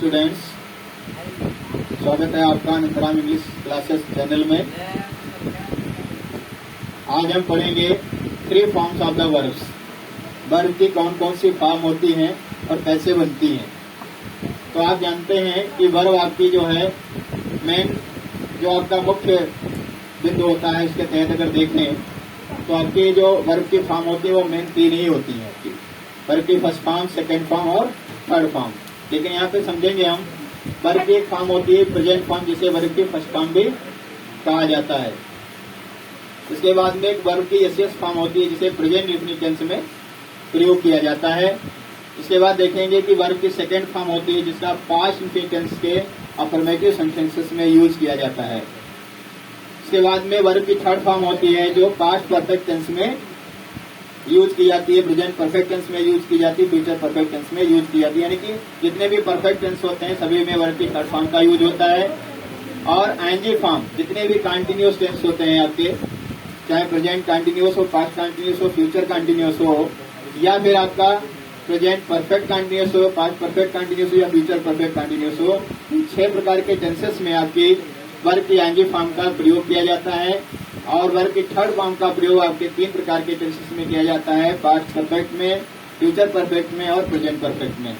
Students, स्वागत है आपका अनंतराम इंग्लिश क्लासेस चैनल में। आज हम पढ़ेंगे 3 forms of the verbs. Verb की कौन कौन सी फॉर्म होती हैं और कैसे बनती हैं। तो आप जानते हैं कि वर्ब आपकी जो है मेन जो आपका मुख्य बिंदु होता है, इसके तहत अगर देखें तो आपकी जो वर्ब की फॉर्म होती है वो मेन 3 ही होती है आपकी। वर्ब की फर्स्ट फॉर्म, सेकेंड फॉर्म और थर्ड फॉर्म। लेकिन यहाँ पे समझेंगे हम वर्ब की एक फॉर्म होती है प्रेजेंट फॉर्म, जिसे वर्ब की फर्स्ट फॉर्म भी कहा जाता है। इसके बाद में एक वर्ब की एसएस फॉर्म होती है जिसे प्रेजेंट इंडेफिनिट टेंस में प्रयोग किया जाता है। इसके बाद देखेंगे कि वर्ब की सेकेंड फॉर्म होती है जिसका पास्ट इंडेफिनिट टेंस के अफर्मेटिव सेंटेंसेस में यूज किया जाता है। इसके बाद में वर्ब की थर्ड फॉर्म होती है जो पास्ट परफेक्ट टेंस में यूज की जाती है, प्रेजेंट परफेक्ट टेंस में यूज की जाती है, फ्यूचर परफेक्ट टेंस में यूज की जाती है। यानी कि जितने भी परफेक्ट टेंस होते हैं सभी में वर्ब की थर्ड फॉर्म का यूज होता है। और आईएनजी फॉर्म, जितने भी कंटिन्यूअस टेंस होते हैं आपके, चाहे प्रेजेंट कंटिन्यूअस हो, पास्ट कंटिन्यूअस हो, फ्यूचर कंटिन्यूअस हो, या फिर आपका प्रेजेंट परफेक्ट कंटिन्यूअस हो, पास्ट परफेक्ट कंटिन्यूअस हो या फ्यूचर परफेक्ट कंटिन्यूअस हो, इन 6 प्रकार के टेंसेस में आपकी वर्ब की आईएनजी फॉर्म का प्रयोग किया जाता है। और वर्ब की थर्ड फॉर्म का प्रयोग आपके 3 प्रकार के टेंसेस में किया जाता है, पास्ट परफेक्ट में, फ्यूचर परफेक्ट में और प्रेजेंट परफेक्ट में।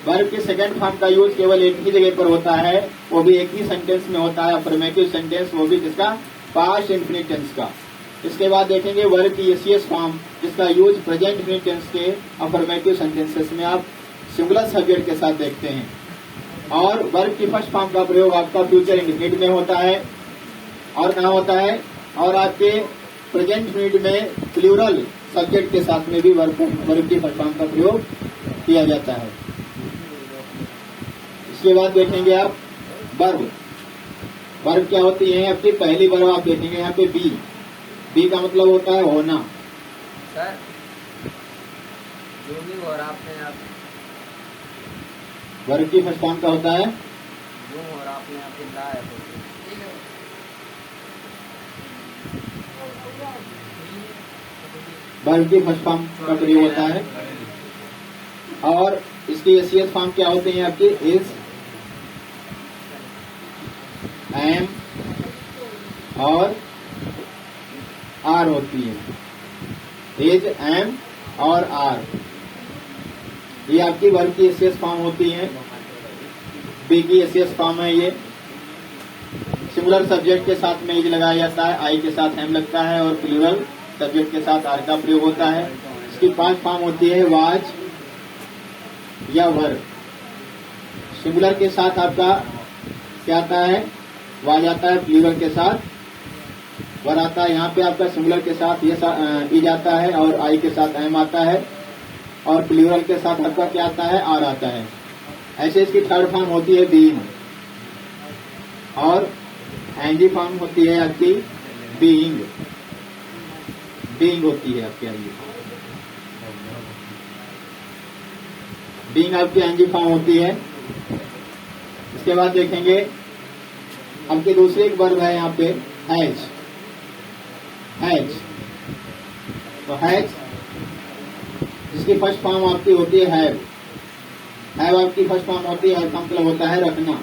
वर्ब की सेकंड फॉर्म का यूज केवल एक ही जगह पर होता है, वो भी एक ही सेंटेंस में होता है, अफर्मेटिव सेंटेंस, वो भी जिसका पास्ट इंडेफिनिट टेंस का। इसके बाद देखेंगे वर्ब की एसईएस फॉर्म जिसका यूज प्रेजेंट इंडेफिनिट टेंस के अफर्मेटिव सेंटेंसेस में आप सिंगुलर सब्जेक्ट के साथ देखते हैं। और वर्ब की फर्स्ट फॉर्म का प्रयोग आपका फ्यूचर इंडेफिनिट में होता है और कहाँ होता है, और आपके प्रेजेंट इंडेफिनिट में प्लूरल सब्जेक्ट के साथ में भी वर्ब की फर्स्ट फॉर्म का प्रयोग किया जाता है। इसके बाद देखेंगे आप वर्ब। वर्ब क्या होती है आपकी पहली वर्ब आप देखेंगे यहाँ पे बी। बी का मतलब होता है होना। सर जो भी हो रहा आपने आप वर्ब की फर्स्ट फॉर्म का होता है जो हो रहा आपने आप चिल्ला है तो वर्ब की फर्स्ट फॉर्म का प्रयोग होता है। और इसकी एसईएस फॉर्म क्या होती है आपकी इज, एम और आर होती है। इज, एम और आर, ये आपकी वर्ब की एसईएस फॉर्म होती है। बी की एसईएस फॉर्म है ये। सिंगुलर सब्जेक्ट के साथ में इज लगाया जाता है, आई के साथ एम लगता है और प्लूरल सब्जेक्ट के साथ आर का प्रयोग होता है। इसकी 5 फॉर्म होती है वाज या वर। सिंगुलर के साथ आपका क्या आता है, वाज आता है, प्लूरल के साथ वर आता है। यहाँ पे आपका सिंगुलर के साथ ये इज आता है और आई के साथ एम आता है और प्लूरल के साथ आपका क्या आता है, आर आता है। ऐसे इसकी थर्ड फॉर्म होती है बीइंग और एनजी फॉर्म होती है आपकी बीइंग। बीइंग होती है आपकी एनजी फॉर्म। बीइंग आपकी एनजी फॉर्म होती है। इसके बाद देखेंगे आपकी दूसरी एक वर्ब है यहाँ पे हैज। हैज, तो हैज इसकी फर्स्ट फॉर्म आपकी होती है हैव। हैव आपकी फर्स्ट फॉर्म होती है, हैव का मतलब होता है रखना।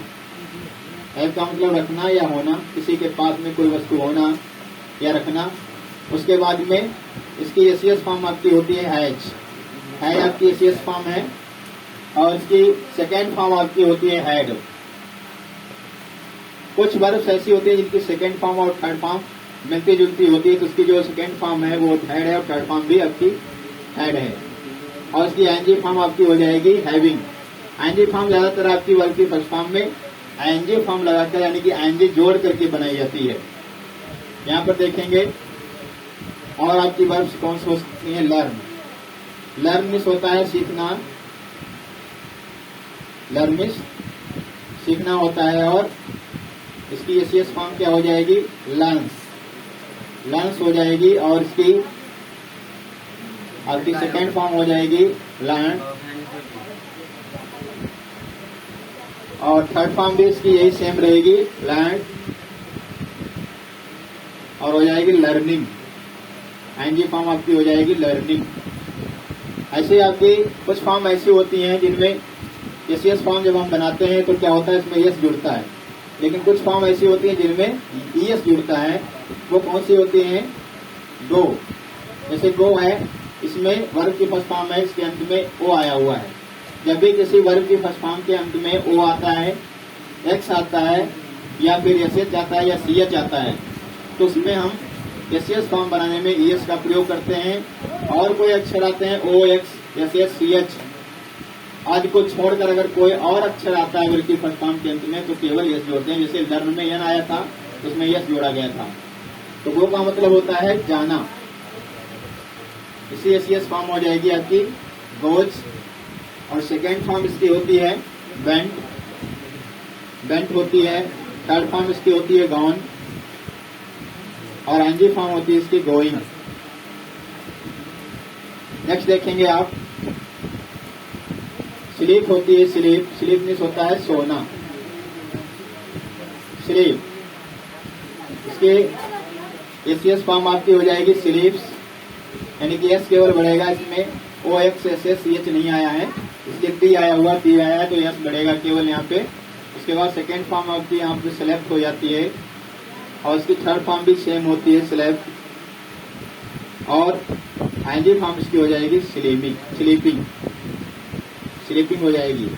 हैव का मतलब रखना या होना, किसी के पास में कोई वस्तु होना या रखना। उसके बाद में इसकी एसईएस फॉर्म आपकी होती है हैज। हैज आपकी एसईएस फॉर्म है और इसकी सेकेंड फॉर्म आपकी होती है हैड। कुछ वर्ब्स ऐसी होती है जिनकी सेकेंड फॉर्म और थर्ड फॉर्म मिलती जुलती होती है, तो उसकी जो सेकेंड फॉर्म है वो हैड है और थर्ड फॉर्म भी आपकी हैड है। और इसकी आईएनजी फॉर्म आपकी हो जाएगी हैविंग। आईएनजी फॉर्म ज्यादातर आपकी वर्ब की फर्स्ट फॉर्म में आईएनजी फॉर्म लगाकर यानी कि आईएनजी जोड़ करके बनाई जाती है। यहाँ पर देखेंगे और आपकी वर्ब्स कौन सी हो सकती है, लर्न। लर्न मीन्स होता है सीखना, लर्न मीन्स सीखना होता है। और इसकी एसईएस फॉर्म क्या हो जाएगी, लर्न्स। लर्न्स हो जाएगी और इसकी आपकी सेकेंड फॉर्म हो जाएगी लर्न और थर्ड फॉर्म भी इसकी यही सेम रहेगी, लर्न, और हो जाएगी लर्निंग। आईएनजी फॉर्म आपकी हो जाएगी लर्निंग। ऐसे आपकी कुछ फॉर्म ऐसी होती हैं जिनमें एसईएस फॉर्म जब हम बनाते हैं तो क्या होता है, इसमें एस जुड़ता है, लेकिन कुछ फॉर्म ऐसी होती है जिनमें ईएस जुड़ता है। वो कौन सी होती हैं? गो। जैसे गो है, इसमें वर्ब की फर्स्ट फॉर्म है, इसके अंत में ओ आया हुआ है। जब भी किसी वर्ब की फर्स्ट फॉर्म के अंत में ओ आता है, एक्स आता है, या फिर एसएच आता है, या सीएच आता है, तो उसमें हम एसएस फॉर्म बनाने में ईएस का प्रयोग करते हैं। और कोई अक्षर आते हैं ओ, एक्स, एसएच, सीएच आदि को छोड़कर अगर कोई और अक्षर आता है वर्ब की फर्स्ट फॉर्म के अंत में तो केवल एस जोड़ते हैं। जैसे लर्न में एन आया था, उसमें एस जोड़ा गया था। तो वो का मतलब होता है जाना। इसी एसईएस फॉर्म हो जाएगी आपकी गोज। और सेकेंड फॉर्म इसकी होती है वेंट, वेंट होती है। थर्ड फॉर्म इसकी होती है गॉन, और आईएनजी फॉर्म होती है इसकी गोइंग। नेक्स्ट देखेंगे आप, स्लीप होती है स्लीप। स्लीप मीन्स होता है सोना, स्लीप। इसके एसईएस फॉर्म आपकी हो जाएगी स्लीप्स, यानी कि एस केवल बढ़ेगा, इसमें ओ, एक्स, एस, एस, सी, एच नहीं आया है, इसके टी आया हुआ, टी आया है, तो एस बढ़ेगा केवल यहाँ पे। उसके बाद सेकेंड फॉर्म आपकी यहाँ पे सेलेक्ट हो जाती है, और इसकी थर्ड फॉर्म भी सेम होती है सेलेक्ट, और आईएनजी फॉर्म इसकी हो जाएगी स्लीपिंग, स्लीपिंग, स्लीपिंग हो जाएगी।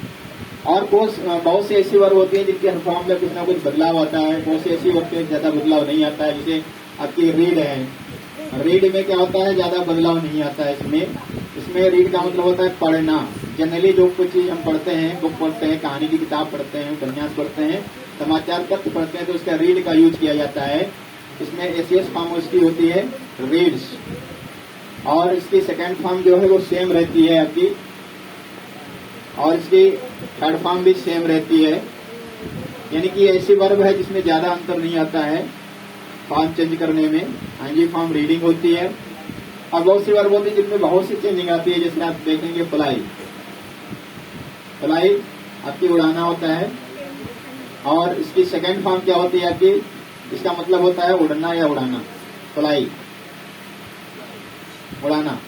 और बहुत सी ऐसी वर्ब होती है जिनके हर फॉर्म में कुछ ना कुछ बदलाव आता है, बहुत सी ऐसी होती है ज्यादा बदलाव नहीं आता है। जैसे आपकी रीड है, रीड में क्या होता है, ज्यादा बदलाव नहीं आता है इसमें रीड का मतलब होता है पढ़ना। जनरली जो कुछ चीज हम पढ़ते हैं, बुक पढ़ते हैं, कहानी की किताब पढ़ते हैं, उपन्यास पढ़ते हैं, समाचार पत्र पढ़ते हैं, तो उसका रीड का यूज किया जाता है। इसमें एसईएस फॉर्म उसकी होती है रीड्स, और इसकी सेकेंड फॉर्म जो है वो सेम रहती है आपकी, और इसकी थर्ड फॉर्म भी सेम रहती है। यानी कि ऐसी वर्ब है जिसमें ज्यादा अंतर नहीं आता है फॉर्म चेंज करने में। आईएनजी फॉर्म रीडिंग होती है, और बहुत सी वर्ब होती है जिनमें बहुत सी चेंजिंग आती है। जैसे आप देखेंगे फ्लाई, फ्लाई आपकी उड़ाना होता है, और इसकी सेकेंड फॉर्म क्या होती है आपकी, इसका मतलब होता है उड़ना या उड़ाना, फ्लाई, उड़ाना।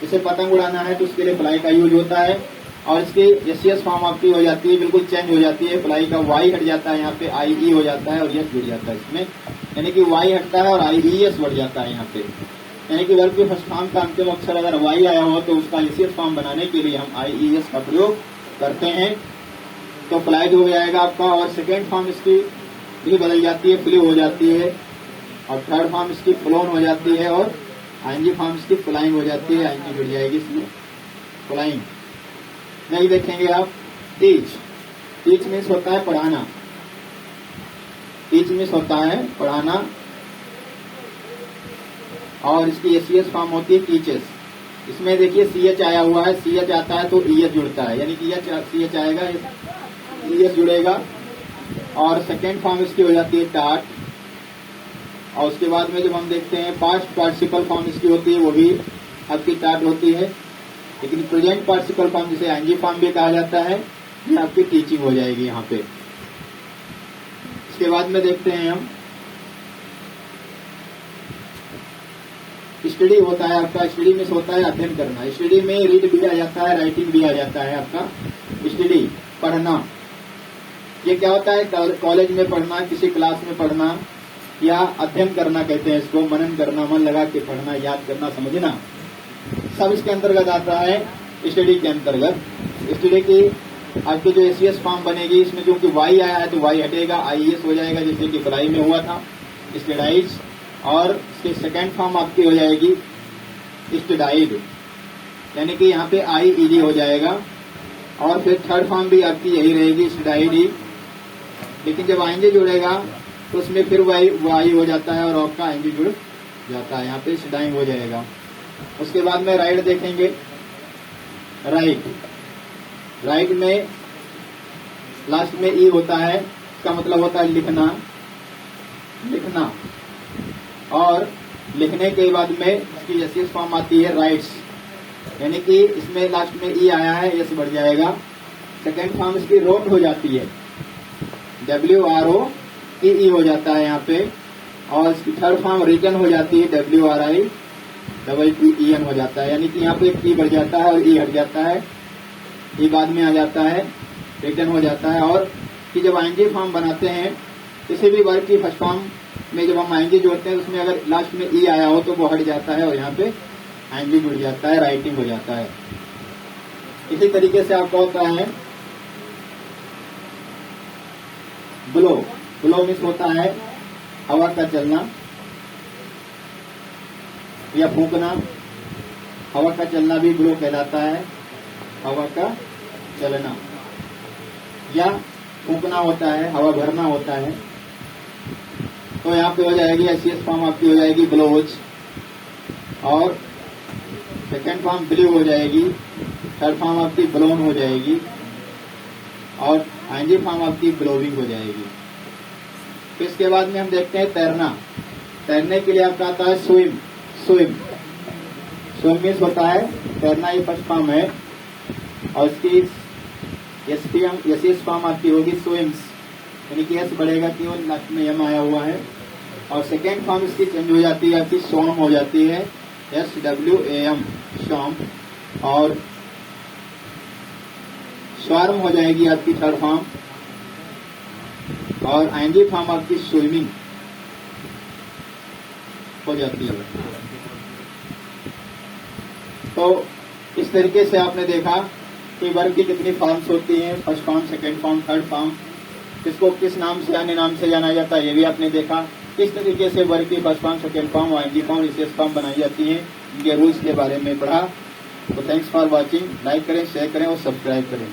जैसे पतंग उड़ाना है तो उसके लिए फ्लाई का यूज होता है। और इसकी एसईएस फॉर्म आपकी हो जाती है, बिल्कुल चेंज हो जाती है। फ्लाई का वाई हट जाता है, यहाँ पे आई हो जाता है, और यस जुड़ जाता है इसमें, यानी कि वाई हटता है और IES बढ़ जाता है यहाँ पे। यानी कि वर्ब के फर्स्ट फॉर्म का अंतिम अक्षर अगर वाई आया हो तो उसका एसईएस फॉर्म बनाने के लिए हम IES का प्रयोग करते हैं। तो फ्लाइट हो जाएगा आपका, और सेकेंड फॉर्म इसकी भी बदल जाती है, फ्ली हो जाती है, और थर्ड फॉर्म इसकी फ्लोन हो जाती है, और आईएनजी फॉर्म इसकी फ्लाइंग हो जाती है, आईएनजी जुड़ जाएगी इसमें, फ्लाइंग। नहीं देखेंगे आप टीच, टीच मीन्स होता है पढ़ाना, टीच मीन्स होता है पढ़ाना, और इसकी एसईएस फॉर्म होती है टीचर्स। इसमें देखिए सीएच आया हुआ है, सीएच आता है तो ईएस जुड़ता है, यानी कि सीएच आएगा, ईएस जुड़ेगा। और सेकेंड फॉर्म इसकी हो जाती है टाट, और उसके बाद में जब हम देखते हैं पास्ट पार्टिसिपल फॉर्म इसकी होती है, वो भी आपकी टाट होती है। लेकिन प्रेजेंट पार्टिसिपल फॉर्म जिसे आईएनजी फॉर्म भी कहा जाता है, ये आपकी टीचिंग हो जाएगी यहाँ पे। इसके बाद में देखते हैं हम स्टडी होता है आपका। स्टडी में होता है अध्ययन करना, स्टडी में रीड भी आ जाता है, राइटिंग भी आ जाता है आपका। स्टडी पढ़ना, ये क्या होता है, कॉलेज में पढ़ना, किसी क्लास में पढ़ना, या अध्ययन करना कहते हैं इसको, मनन करना, मन लगा के पढ़ना, याद करना, समझना, सब इसके अंतर्गत आता है स्टडी के अंतर्गत। स्टडी की आपकी जो एसईएस फॉर्म बनेगी, इसमें जो कि वाई आया है तो वाई हटेगा, IES हो जाएगा, जैसे कि फ्लाई में हुआ था स्टडाइज। और इसकी सेकेंड फॉर्म आपकी हो जाएगी स्टडाइड, यानी कि यहाँ पे IED हो जाएगा। और फिर थर्ड फॉर्म भी आपकी यही रहेगी स्टडाइड ही, लेकिन जब आईएनजी जुड़ेगा तो उसमें फिर वाई हो जाता है, और आपका आईएनजी जुड़ जाता है, यहाँ पे स्टडाइंग हो जाएगा। उसके बाद में राइट देखेंगे, राइट, राइट में लास्ट में ई होता है, इसका मतलब होता है लिखना, लिखना। और लिखने के बाद में इसकी एसईएस फॉर्म आती है राइट्स, यानी कि इसमें लास्ट में ई आया है, यस बढ़ जाएगा। सेकेंड फॉर्म इसकी रोट हो जाती है, WROTE हो जाता है यहाँ पे। और इसकी थर्ड फॉर्म रिटन हो जाती है, WRITTEN हो जाता है, यानी कि यहाँ पे एक ई बढ़ जाता है और ई हट जाता है, ई बाद में आ जाता है। रिटर्न हो जाता है। और कि जब आईएनजी फॉर्म बनाते हैं किसी भी वर्ग की फर्स्ट फॉर्म में जब हम आईएनजी जोड़ते हैं उसमें अगर लास्ट में ई आया हो तो वो हट जाता है और यहाँ पे आईएनजी जुड़ जाता है, राइटिंग हो जाता है। इसी तरीके से आपका होता है ब्लो। ब्लो मीन्स होता है हवा का चलना या फूंकना। हवा का चलना भी ब्लो कहलाता है, हवा का चलना या फूंकना होता है, हवा भरना होता है। तो यहाँ पे हो जाएगी एसीएस फॉर्म आपकी हो जाएगी ब्लोज, और सेकेंड फॉर्म ब्लू हो जाएगी, थर्ड फॉर्म आपकी ब्लोन हो जाएगी, और आईएनजी फॉर्म आपकी ब्लोविंग हो जाएगी। फिर इसके बाद में हम देखते हैं तैरना। तैरने के लिए आपका आता है स्विम। स्विम स्विम मीन्स होता है तैरना, ये फर्स्ट फॉर्म है, और इसकी एसीएस फॉर्म आपकी होगी स्विम्स, यानी कि एस बढ़ेगा क्यों, लास्ट में एम आया हुआ है। और सेकेंड फॉर्म इसकी चेंज हो जाती है आपकी स्वॉर्म हो जाती है, SWAM स्वॉर्म, और स्वार्म हो जाएगी आपकी थर्ड फॉर्म, और आईएनजी फॉर्म आपकी स्विमिंग हो जाती है। तो इस तरीके से आपने देखा कि वर्ग की कितनी फॉर्म्स होती हैं, first form, second form, third form, किसको किस नाम से अन्य नाम से जाना जाता है ये भी आपने देखा। किस तरीके से वर्ग की first form, second form, ING form, ACS form बनाई जाती है, इनके रूल्स के बारे में पढ़ा। तो थैंक्स फॉर वॉचिंग। लाइक करें, शेयर करें और सब्सक्राइब करें।